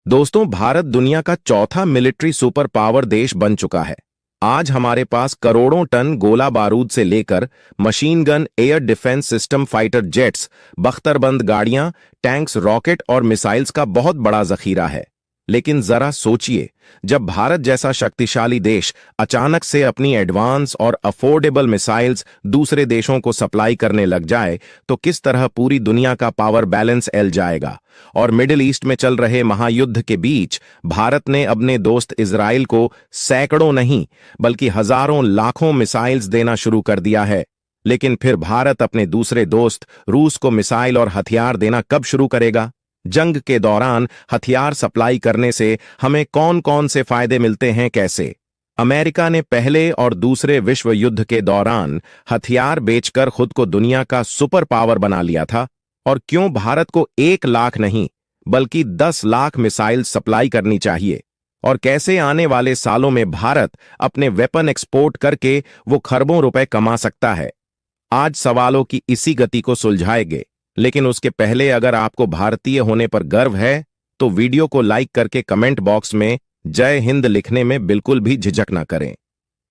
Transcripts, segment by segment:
दोस्तों, भारत दुनिया का चौथा मिलिट्री सुपर पावर देश बन चुका है। आज हमारे पास करोड़ों टन गोला बारूद से लेकर machine gun, air defence system, fighter jets, बख्तरबंद गाड़ियां, टैंक्स, रॉकेट और मिसाइल्स का बहुत बड़ा जखीरा है। लेकिन जरा सोचिए, जब भारत जैसा शक्तिशाली देश अचानक से अपनी एडवांस और अफोर्डेबल मिसाइल्स दूसरे देशों को सप्लाई करने लग जाए, तो किस तरह पूरी दुनिया का पावर बैलेंस हिल जाएगा। और मिडिल ईस्ट में चल रहे महायुद्ध के बीच भारत ने अपने दोस्त इजराइल को सैकड़ों नहीं बल्कि हजारों लाखों मिसाइल्स देना शुरू कर दिया है। लेकिन फिर भारत अपने दूसरे दोस्त रूस को मिसाइल और हथियार देना कब शुरू करेगा? जंग के दौरान हथियार सप्लाई करने से हमें कौन कौन से फायदे मिलते हैं, कैसे? अमेरिका ने पहले और दूसरे विश्व युद्ध के दौरान हथियार बेचकर खुद को दुनिया का सुपर पावर बना लिया था। और क्यों भारत को 1 लाख नहीं बल्कि 10 लाख मिसाइल सप्लाई करनी चाहिए? और कैसे आने वाले सालों में भारत अपने वेपन एक्सपोर्ट करके वो खरबों रुपए कमा सकता है? आज सवालों की इसी गति को सुलझाएंगे। लेकिन उसके पहले, अगर आपको भारतीय होने पर गर्व है तो वीडियो को लाइक करके कमेंट बॉक्स में जय हिंद लिखने में बिल्कुल भी झिझक ना करें।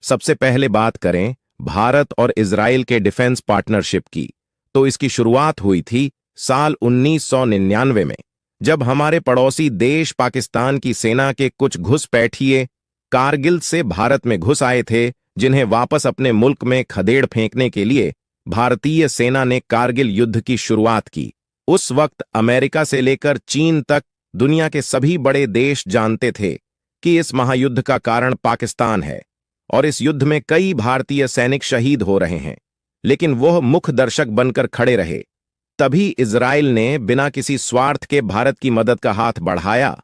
सबसे पहले बात करें भारत और इजराइल के डिफेंस पार्टनरशिप की, तो इसकी शुरुआत हुई थी साल 1999 में, जब हमारे पड़ोसी देश पाकिस्तान की सेना के कुछ घुसपैठिए कारगिल से भारत में घुस आए थे, जिन्हें वापस अपने मुल्क में खदेड़ फेंकने के लिए भारतीय सेना ने कारगिल युद्ध की शुरुआत की। उस वक्त अमेरिका से लेकर चीन तक दुनिया के सभी बड़े देश जानते थे कि इस महायुद्ध का कारण पाकिस्तान है और इस युद्ध में कई भारतीय सैनिक शहीद हो रहे हैं। लेकिन वह मुख्य दर्शक बनकर खड़े रहे। तभी इजराइल ने बिना किसी स्वार्थ के भारत की मदद का हाथ बढ़ाया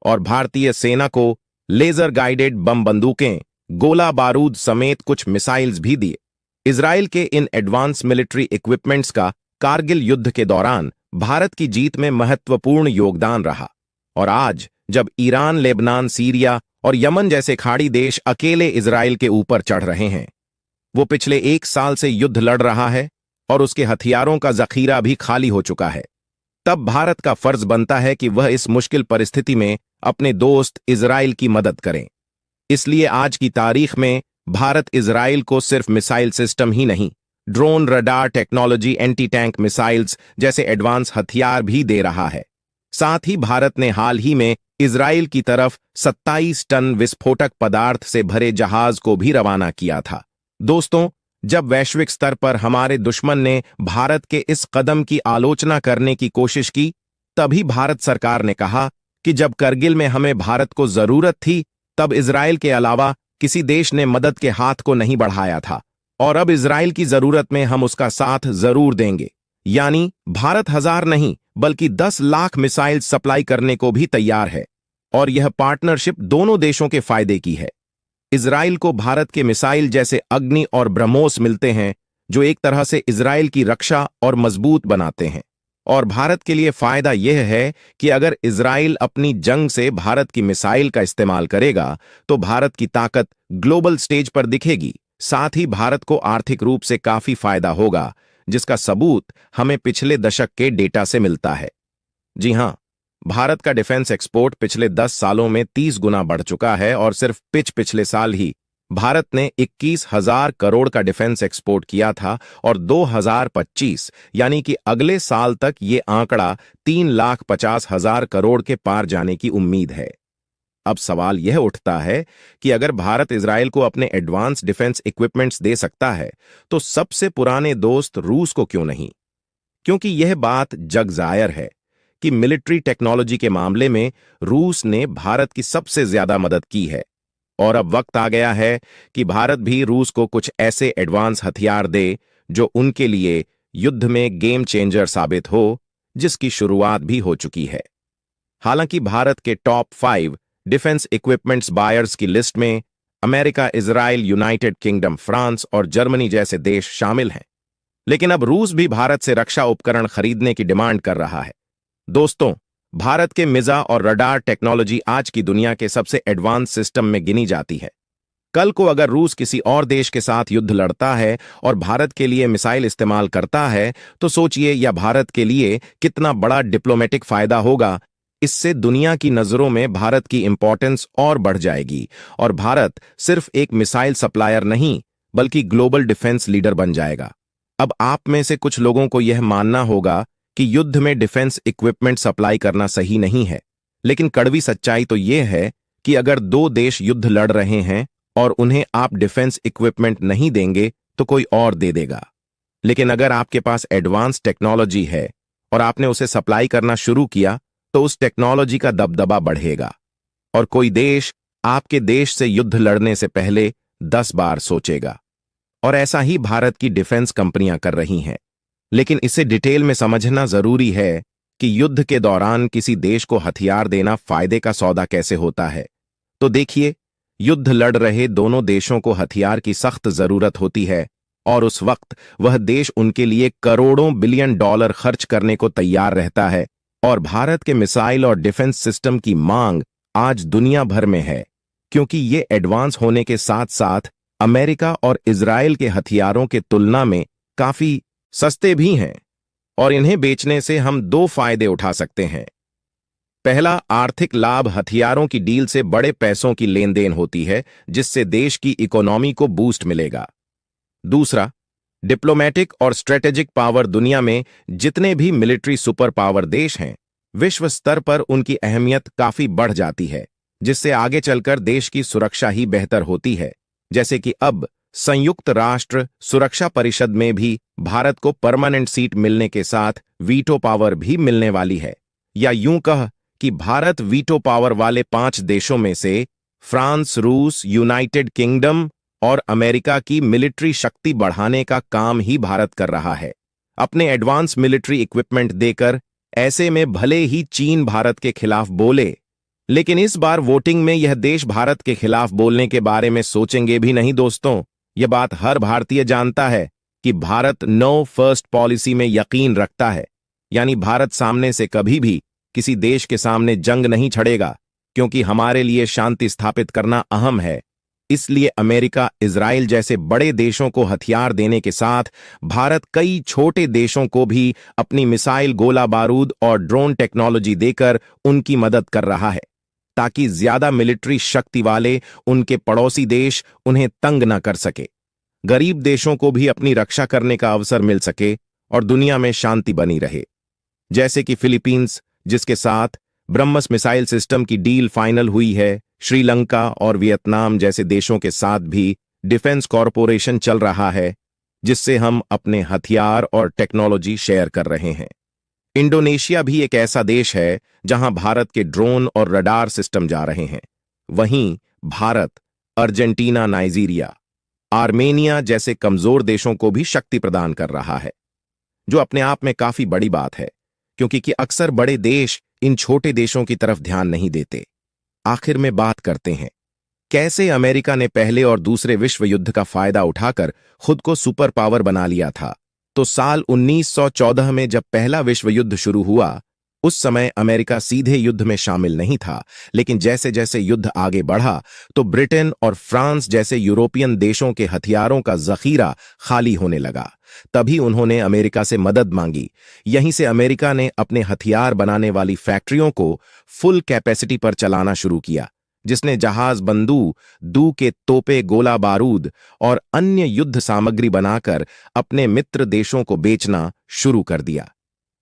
और भारतीय सेना को लेजर गाइडेड बम बंदूकें, गोला बारूद समेत कुछ मिसाइल्स भी दिए। इजराइल के इन एडवांस मिलिट्री इक्विपमेंट्स का कारगिल युद्ध के दौरान भारत की जीत में महत्वपूर्ण योगदान रहा। और आज जब ईरान, लेबनान, सीरिया और यमन जैसे खाड़ी देश अकेले इजराइल के ऊपर चढ़ रहे हैं, वो पिछले 1 साल से युद्ध लड़ रहा है और उसके हथियारों का जखीरा भी खाली हो चुका है, तब भारत का फर्ज बनता है कि वह इस मुश्किल परिस्थिति में अपने दोस्त इजराइल की मदद करें। इसलिए आज की तारीख में भारत इजराइल को सिर्फ मिसाइल सिस्टम ही नहीं, drone, radar technology, anti tank missiles जैसे एडवांस हथियार भी दे रहा है। साथ ही भारत ने हाल ही में इजराइल की तरफ 27 टन विस्फोटक पदार्थ से भरे जहाज को भी रवाना किया था। दोस्तों, जब वैश्विक स्तर पर हमारे दुश्मन ने भारत के इस कदम की आलोचना करने की कोशिश की, तभी भारत सरकार ने कहा कि जब करगिल में हमें भारत को जरूरत थी, तब इजराइल के अलावा किसी देश ने मदद के हाथ को नहीं बढ़ाया था, और अब इजराइल की जरूरत में हम उसका साथ जरूर देंगे। यानी भारत 1000 नहीं बल्कि 10 लाख मिसाइल सप्लाई करने को भी तैयार है। और यह पार्टनरशिप दोनों देशों के फायदे की है। इजराइल को भारत के मिसाइल जैसे अग्नि और ब्रह्मोस मिलते हैं, जो एक तरह से इजराइल की रक्षा और मजबूत बनाते हैं। और भारत के लिए फायदा यह है कि अगर इजराइल अपनी जंग से भारत की मिसाइल का इस्तेमाल करेगा, तो भारत की ताकत ग्लोबल स्टेज पर दिखेगी। साथ ही भारत को आर्थिक रूप से काफी फायदा होगा, जिसका सबूत हमें पिछले दशक के डेटा से मिलता है। जी हां, भारत का डिफेंस एक्सपोर्ट पिछले 10 सालों में 30 गुना बढ़ चुका है और सिर्फ पिछले साल ही भारत ने 21,000 करोड़ का डिफेंस एक्सपोर्ट किया था और 2025 यानी कि अगले साल तक ये आंकड़ा 3,50,000 करोड़ के पार जाने की उम्मीद है। अब सवाल यह उठता है कि अगर भारत इजराइल को अपने एडवांस डिफेंस इक्विपमेंट्स दे सकता है, तो सबसे पुराने दोस्त रूस को क्यों नहीं? क्योंकि यह बात जग जाहिर है कि मिलिट्री टेक्नोलॉजी के मामले में रूस ने भारत की सबसे ज्यादा मदद की है। और अब वक्त आ गया है कि भारत भी रूस को कुछ ऐसे एडवांस हथियार दे जो उनके लिए युद्ध में गेम चेंजर साबित हो, जिसकी शुरुआत भी हो चुकी है। हालांकि भारत के टॉप 5 डिफेंस इक्विपमेंट्स बायर्स की लिस्ट में America, Israel, United kingdom, France और जर्मनी जैसे देश शामिल हैं, लेकिन अब रूस भी भारत से रक्षा उपकरण खरीदने की डिमांड कर रहा है। दोस्तों, भारत के मिजा और रडार टेक्नोलॉजी आज की दुनिया के सबसे एडवांस सिस्टम में गिनी जाती है। कल को अगर रूस किसी और देश के साथ युद्ध लड़ता है और भारत के लिए मिसाइल इस्तेमाल करता है, तो सोचिए यह भारत के लिए कितना बड़ा डिप्लोमेटिक फायदा होगा। इससे दुनिया की नजरों में भारत की इंपॉर्टेंस और बढ़ जाएगी और भारत सिर्फ एक मिसाइल सप्लायर नहीं बल्कि ग्लोबल डिफेंस लीडर बन जाएगा। अब आप में से कुछ लोगों को यह मानना होगा कि युद्ध में डिफेंस इक्विपमेंट सप्लाई करना सही नहीं है, लेकिन कड़वी सच्चाई तो यह है कि अगर दो देश युद्ध लड़ रहे हैं और उन्हें आप डिफेंस इक्विपमेंट नहीं देंगे तो कोई और दे देगा। लेकिन अगर आपके पास एडवांस टेक्नोलॉजी है और आपने उसे सप्लाई करना शुरू किया तो उस टेक्नोलॉजी का दबदबा बढ़ेगा और कोई देश आपके देश से युद्ध लड़ने से पहले 10 बार सोचेगा। और ऐसा ही भारत की डिफेंस कंपनियां कर रही हैं। लेकिन इसे डिटेल में समझना जरूरी है कि युद्ध के दौरान किसी देश को हथियार देना फायदे का सौदा कैसे होता है। तो देखिए, युद्ध लड़ रहे दोनों देशों को हथियार की सख्त जरूरत होती है और उस वक्त वह देश उनके लिए करोड़ों बिलियन डॉलर खर्च करने को तैयार रहता है। और भारत के मिसाइल और डिफेंस सिस्टम की मांग आज दुनिया भर में है, क्योंकि ये एडवांस होने के साथ साथ अमेरिका और इजराइल के हथियारों के तुलना में काफी सस्ते भी हैं और इन्हें बेचने से हम दो फायदे उठा सकते हैं। पहला, आर्थिक लाभ। हथियारों की डील से बड़े पैसों की लेन देन होती है जिससे देश की इकोनॉमी को बूस्ट मिलेगा। दूसरा, डिप्लोमेटिक और स्ट्रेटेजिक पावर। दुनिया में जितने भी मिलिट्री सुपर पावर देश हैं, विश्व स्तर पर उनकी अहमियत काफी बढ़ जाती है, जिससे आगे चलकर देश की सुरक्षा ही बेहतर होती है। जैसे कि अब संयुक्त राष्ट्र सुरक्षा परिषद में भी भारत को परमानेंट सीट मिलने के साथ वीटो पावर भी मिलने वाली है। या यूं कह कि भारत वीटो पावर वाले 5 देशों में से फ्रांस, रूस, यूनाइटेड किंगडम और अमेरिका की मिलिट्री शक्ति बढ़ाने का काम ही भारत कर रहा है, अपने एडवांस मिलिट्री इक्विपमेंट देकर। ऐसे में भले ही चीन भारत के खिलाफ बोले, लेकिन इस बार वोटिंग में यह देश भारत के खिलाफ बोलने के बारे में सोचेंगे भी नहीं। दोस्तों, यह बात हर भारतीय जानता है कि भारत नो फर्स्ट पॉलिसी में यकीन रखता है, यानी भारत सामने से कभी भी किसी देश के सामने जंग नहीं छड़ेगा, क्योंकि हमारे लिए शांति स्थापित करना अहम है। इसलिए अमेरिका, इजराइल जैसे बड़े देशों को हथियार देने के साथ भारत कई छोटे देशों को भी अपनी मिसाइल, गोला बारूद और ड्रोन टेक्नोलॉजी देकर उनकी मदद कर रहा है, ताकि ज्यादा मिलिट्री शक्ति वाले उनके पड़ोसी देश उन्हें तंग न कर सके, गरीब देशों को भी अपनी रक्षा करने का अवसर मिल सके और दुनिया में शांति बनी रहे। जैसे कि फिलीपींस, जिसके साथ ब्रह्मस मिसाइल सिस्टम की डील फाइनल हुई है, श्रीलंका और वियतनाम जैसे देशों के साथ भी डिफेंस कॉरपोरेशन चल रहा है, जिससे हम अपने हथियार और टेक्नोलॉजी शेयर कर रहे हैं। इंडोनेशिया भी एक ऐसा देश है जहां भारत के ड्रोन और रडार सिस्टम जा रहे हैं। वहीं भारत अर्जेंटीना, नाइजीरिया, आर्मेनिया जैसे कमजोर देशों को भी शक्ति प्रदान कर रहा है, जो अपने आप में काफी बड़ी बात है, क्योंकि अक्सर बड़े देश इन छोटे देशों की तरफ ध्यान नहीं देते। आखिर में बात करते हैं कैसे अमेरिका ने पहले और दूसरे विश्व युद्ध का फायदा उठाकर खुद को सुपर पावर बना लिया था। तो साल 1914 में जब पहला विश्व युद्ध शुरू हुआ, उस समय अमेरिका सीधे युद्ध में शामिल नहीं था, लेकिन जैसे जैसे युद्ध आगे बढ़ा तो ब्रिटेन और फ्रांस जैसे यूरोपियन देशों के हथियारों का जखीरा खाली होने लगा। तभी उन्होंने अमेरिका से मदद मांगी। यहीं से अमेरिका ने अपने हथियार बनाने वाली फैक्ट्रियों को फुल कैपेसिटी पर चलाना शुरू किया, जिसने जहाज, बंदूक, के तोपे, गोला बारूद और अन्य युद्ध सामग्री बनाकर अपने मित्र देशों को बेचना शुरू कर दिया।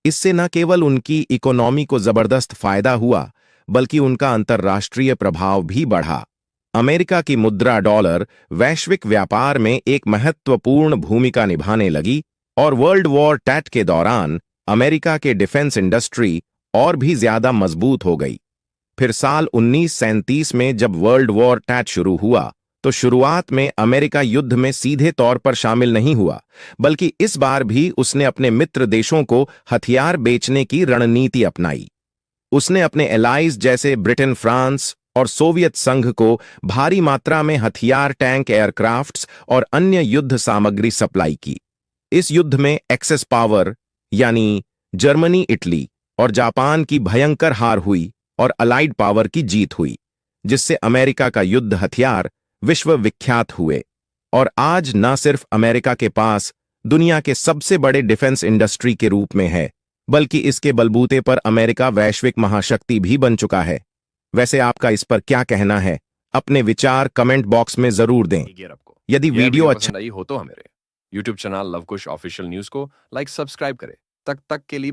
इससे न केवल उनकी इकोनॉमी को जबरदस्त फायदा हुआ, बल्कि उनका अंतर्राष्ट्रीय प्रभाव भी बढ़ा। अमेरिका की मुद्रा डॉलर वैश्विक व्यापार में एक महत्वपूर्ण भूमिका निभाने लगी और वर्ल्ड वॉर टैट के दौरान अमेरिका के डिफेंस इंडस्ट्री और भी ज्यादा मजबूत हो गई। फिर साल 1937 में जब वर्ल्ड वॉर टैट शुरू हुआ, तो शुरुआत में अमेरिका युद्ध में सीधे तौर पर शामिल नहीं हुआ, बल्कि इस बार भी उसने अपने मित्र देशों को हथियार बेचने की रणनीति अपनाई। उसने अपने एलाइज जैसे ब्रिटेन, फ्रांस और सोवियत संघ को भारी मात्रा में हथियार, टैंक, एयरक्राफ्ट्स और अन्य युद्ध सामग्री सप्लाई की। इस युद्ध में एक्सेस पावर यानी जर्मनी, इटली और जापान की भयंकर हार हुई और अलाइड पावर की जीत हुई, जिससे अमेरिका का युद्ध हथियार विश्व विख्यात हुए। और आज न सिर्फ अमेरिका के पास दुनिया के सबसे बड़े डिफेंस इंडस्ट्री के रूप में है, बल्कि इसके बलबूते पर अमेरिका वैश्विक महाशक्ति भी बन चुका है। वैसे आपका इस पर क्या कहना है? अपने विचार कमेंट बॉक्स में जरूर दें। गियर आपको यदि यह वीडियो अच्छा पसंद आई हो तो हमारे YouTube channel Lavkush official news को लाइक सब्सक्राइब करें। तक के लिए